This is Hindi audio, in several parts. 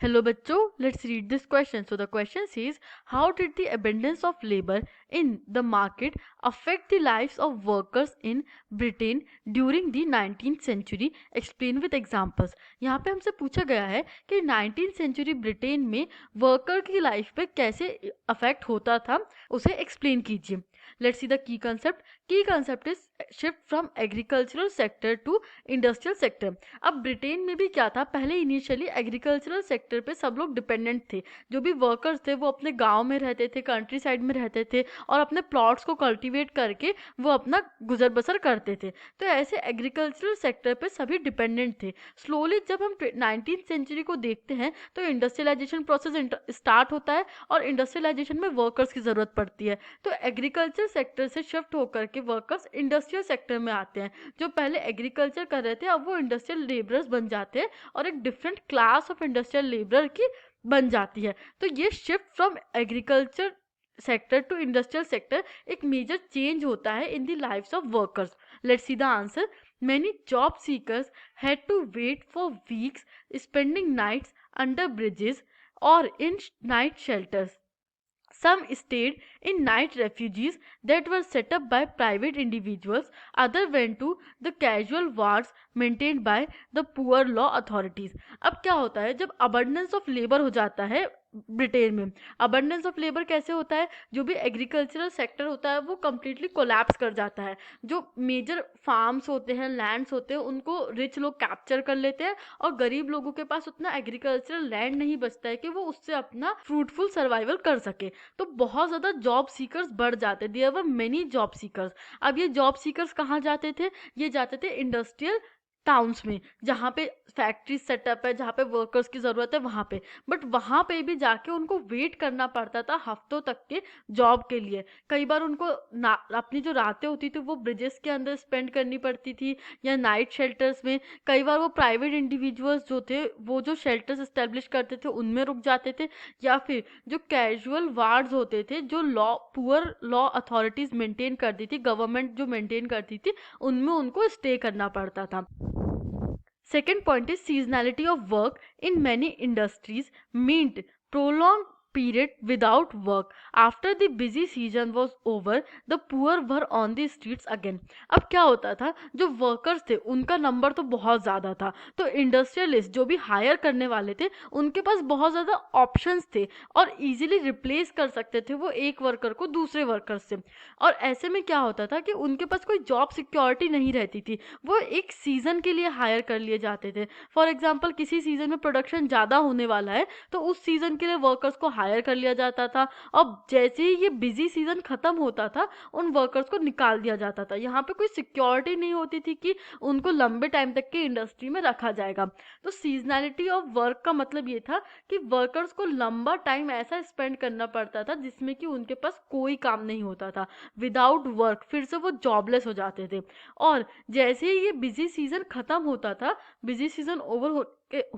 Hello bachcho, let's read this question. So the question says, how did the abundance of labor in the market affect the lives of workers in Britain during the 19th century? Explain with examples. यहाँ पे हमसे पूछा गया है कि 19th century ब्रिटेन में वर्कर की लाइफ पे कैसे अफेक्ट होता था, उसे एक्सप्लेन कीजिए. Let's see the key concept. Key concept is shift from agricultural sector to industrial sector. अब ब्रिटेन में भी क्या था, पहले इनिशियली एग्रीकल्चरल सेक्टर पे सब लोग डिपेंडेंट थे. जो भी वर्कर्स थे वो अपने गांव में रहते थे, कंट्री साइड में रहते थे और अपने प्लॉट्स को कल्टीवेट करके वो अपना गुजर बसर करते थे. तो ऐसे एग्रीकल्चरल सेक्टर पे सभी डिपेंडेंट थे. स्लोली जब हम 19th सेंचुरी को देखते हैं तो इंडस्ट्रियलाइजेशन प्रोसेस स्टार्ट होता है और इंडस्ट्रियलाइजेशन में वर्कर्स की ज़रूरत पड़ती है. तो एग्रीकल्चर सेक्टर से शिफ्ट होकर के वर्कर्स इंडस्ट्रियल सेक्टर में आते हैं. जो पहले एग्रीकल्चर कर रहे थे अब वो इंडस्ट्रियल लेबरर्स बन जाते हैं और एक different class of industrial labourer की बन जाती है. तो ये shift from agriculture sector to industrial sector एक मेजर चेंज होता है in the lives of workers. Let's see the answer. Many job seekers had to wait for weeks, spending nights under bridges or in night shelters. Some stayed in night refuges that were set up by private individuals. Others went to the casual wards maintained by the poor law authorities. अब क्या होता है जब abundance of labor हो जाता है ब्रिटेन में. abundance of labor कैसे होता है, जो भी एग्रीकल्चरल सेक्टर होता है वो कम्प्लीटली कोलैप्स कर जाता है. जो मेजर फार्म्स होते हैं, लैंड्स होते हैं, उनको रिच लोग कैप्चर कर लेते हैं और गरीब लोगों के पास उतना एग्रीकल्चरल लैंड नहीं बचता है कि वो उससे अपना फ्रूटफुल सर्वाइवल कर सके. तो बहुत ज़्यादा जॉब सीकर्स बढ़ जाते, there were many job seekers. अब ये जॉब सीकर्स कहाँ जाते थे, ये जाते थे इंडस्ट्रियल टाउन्स में जहाँ पे फैक्ट्री सेटअप है, जहाँ पे वर्कर्स की ज़रूरत है वहाँ पे. बट वहाँ पे भी जाके उनको वेट करना पड़ता था हफ्तों तक के जॉब के लिए. कई बार उनको अपनी जो रातें होती थी वो ब्रिजेस के अंदर स्पेंड करनी पड़ती थी या नाइट शेल्टर्स में. कई बार वो प्राइवेट इंडिविजुअल्स जो थे वो जो शेल्टर्स इस्टेब्लिश करते थे उनमें रुक जाते थे, या फिर जो कैजुअल वार्ड्स होते थे जो पुअर लॉ अथॉरिटीज़ मेंटेन करती थी, गवर्नमेंट जो मेंटेन करती थी, उनमें उनको स्टे करना पड़ता था. Second point is seasonality of work in many industries meant prolonged period without work. After the busy season was over, the poor were on the streets again. अब क्या होता था, जो वर्कर्स थे उनका नंबर तो बहुत ज़्यादा था, तो इंडस्ट्रियलिस्ट जो भी हायर करने वाले थे उनके पास बहुत ज़्यादा ऑप्शंस थे और इजीली रिप्लेस कर सकते थे वो एक वर्कर को दूसरे वर्कर से. और ऐसे में क्या होता था कि उनके पास कोई जॉब सिक्योरिटी नहीं रहती थी, वो एक सीज़न के लिए हायर कर लिए जाते थे. फॉर एग्जांपल किसी सीज़न में प्रोडक्शन ज़्यादा होने वाला है तो उस सीज़न के लिए वर्कर्स को हायर कर लिया जाता था और जैसे ही ये बिजी सीज़न ख़त्म होता था उन वर्कर्स को निकाल दिया जाता था. यहाँ पे कोई सिक्योरिटी नहीं होती थी कि उनको लंबे टाइम तक के इंडस्ट्री में रखा जाएगा. तो सीजनैलिटी ऑफ वर्क का मतलब ये था कि वर्कर्स को लंबा टाइम ऐसा स्पेंड करना पड़ता था जिसमें कि उनके पास कोई काम नहीं होता था. विदाउट वर्क फिर से वो जॉबलेस हो जाते थे. और जैसे ही ये बिजी सीजन खत्म होता था, बिजी सीजन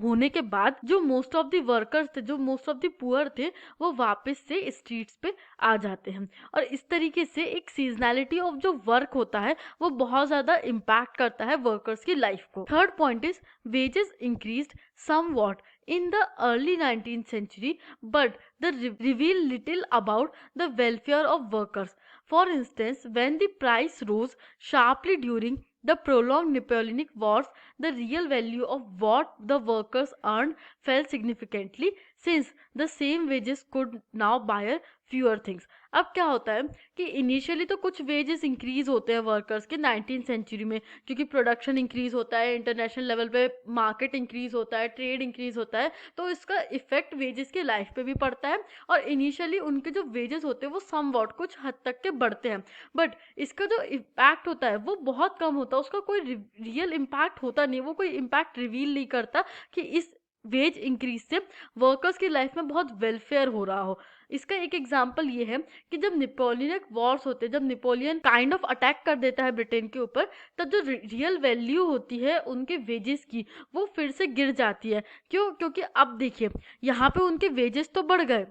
होने के बाद जो मोस्ट ऑफ द वर्कर्स थे, जो मोस्ट ऑफ द पुअर थे, वो वापस से स्ट्रीट्स पे आ जाते हैं. और इस तरीके से एक सीजनैलिटी ऑफ जो वर्क होता है वो बहुत ज़्यादा इम्पैक्ट करता है वर्कर्स की लाइफ को. Third point is wages increased somewhat in the early 19th century, but they reveal little about the welfare of workers. For instance, when the price rose sharply during the prolonged Napoleonic Wars, the real value of what the workers earned fell significantly since the same wages could now buy fewer things. अब क्या होता है कि इनिशियली तो कुछ वेजेस इंक्रीज होते हैं वर्कर्स के 19th सेंचुरी में, क्योंकि प्रोडक्शन इंक्रीज होता है, इंटरनेशनल लेवल पे मार्केट इंक्रीज होता है, ट्रेड इंक्रीज होता है, तो इसका इफेक्ट वेजेस के लाइफ पे भी पड़ता है. और इनिशियली उनके जो वेजेस होते हैं वो सम वॉट कुछ हद तक के बढ़ते हैं, बट इसका जो इम्पैक्ट होता है वो बहुत कम होता है, उसका कोई रियल इम्पैक्ट होता नहीं, वो कोई इम्पैक्ट रिवील नहीं करता कि इस वेज इंक्रीज से वर्कर्स की लाइफ में बहुत वेलफेयर हो रहा हो. इसका एक एग्जांपल ये है कि जब नेपोलियनिक वॉर्स होते हैं, जब नेपोलियन काइंड ऑफ अटैक कर देता है ब्रिटेन के ऊपर, तब जो रियल वैल्यू होती है उनके वेजेस की वो फिर से गिर जाती है. क्यों? क्योंकि अब देखिए यहाँ पे उनके वेजेस तो बढ़ गए,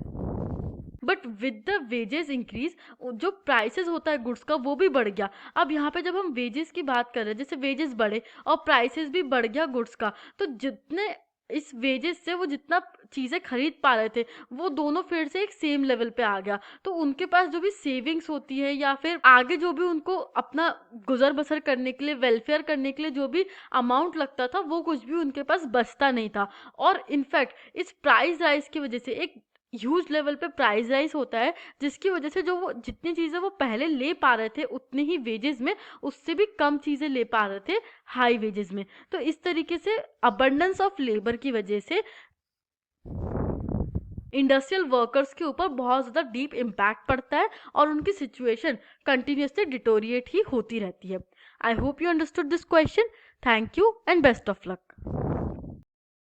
but with the wages increase जो प्राइसेस होता है गुड्स का वो भी बढ़ गया. अब यहाँ पे जब हम वेजेस की बात कर रहे हैं, जैसे वेजेस बढ़े और प्राइसेस भी बढ़ गया गुड्स का, तो जितने इस वेजेस से वो जितना चीज़ें खरीद पा रहे थे वो दोनों फिर से एक सेम लेवल पे आ गया। तो उनके पास जो भी सेविंग्स होती है या फिर आगे जो भी उनको अपना गुजर बसर करने के लिए, वेलफेयर करने के लिए जो भी अमाउंट लगता था, वो कुछ भी उनके पास बचता नहीं था। और इनफैक्ट इस प्राइस राइज की वजह से एक ह्यूज लेवल पे प्राइस राइज होता है, जिसकी वजह से जो वो जितनी चीज़ें वो पहले ले पा रहे थे उतने ही वेजेस में, उससे भी कम चीज़ें ले पा रहे थे हाई वेजेस में। तो इस तरीके से अबंडेंस ऑफ लेबर की वजह से इंडस्ट्रियल वर्कर्स के ऊपर बहुत ज़्यादा डीप इम्पैक्ट पड़ता है और उनकी सिचुएशन कंटिन्यूसली डिटोरिएट ही होती रहती है। I hope you understood this question. Thank you and best of luck.